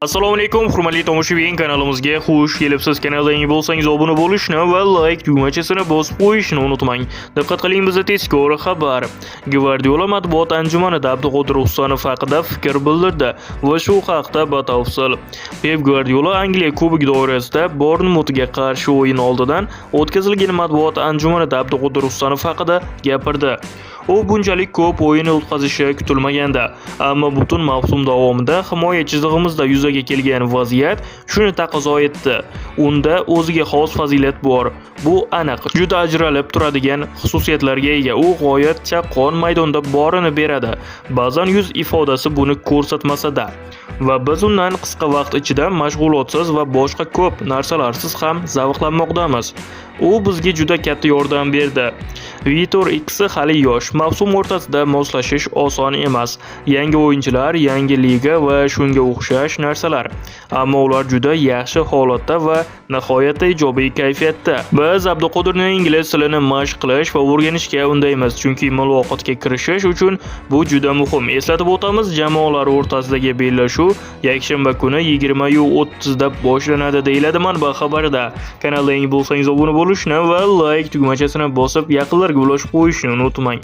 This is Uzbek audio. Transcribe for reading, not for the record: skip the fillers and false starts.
Assalomu alaykum, hurmatli tomoshabin, kanalimizga xush kelibsiz. Kanalga yangi bo'lsangiz obuna bo'lishni va like tugmachasini bosib qo'yishni unutmang. Diqqat qiling, bizda tezkor xabar. Gvardiola matbuot anjumanida Abduqodir Ustonov haqida fikr bildirdi va shu haqda batafsil. Pep Gvardiola Angliya Kubogi doirasida Bournemouthga qarshi o'yin oldidan o'tkazilgan matbuot anjumanida Abduqodir Ustonov haqida gapirdi. U bunchalik ko'p o'yin o'tkazishi kutilmaganda, ammo butun mavsum davomida himoya chizig'imizda yuzaga kelgan vaziyat shuni taqozo etdi. Unda o'ziga xos fazilat bor. Bu aniq, juda ajralib turadigan xususiyatlarga ega. U g'oyat chaqqon maydonda borini beradi. Ba'zan yuz ifodasi buni ko'rsatmasa-da. Va biz undan qisqa vaqt ichida mashg'ulotsiz va boshqa ko'p narsalarsiz ham zavqlanmoqdamiz. U bizga juda katta yordam berdi. Vitor X hali yosh, mavsum o'rtasida moslashish oson emas. Yangi o'yinchilar, yangi liga va shunga o'xshash narsalar. Ammo ular juda yaxshi holatda va nihoyatda ijobiy kayfiyatda. Biz Abduqodirning ingliz tilini mashq qilish va o'rganishga undaymiz, chunki muloqotga kirishish uchun bu juda muhim. Eslatib o'tamiz, jamoalar o'rtasidagi bellashuv yakshanba kuni 20:30 da boshlanadi deyiladi manba xabarida. Kanalga yangi bo'lsangiz obuna bo'lishni va like tugmachasini bosib yaqinlarga ulashib qo'yishni unutmang.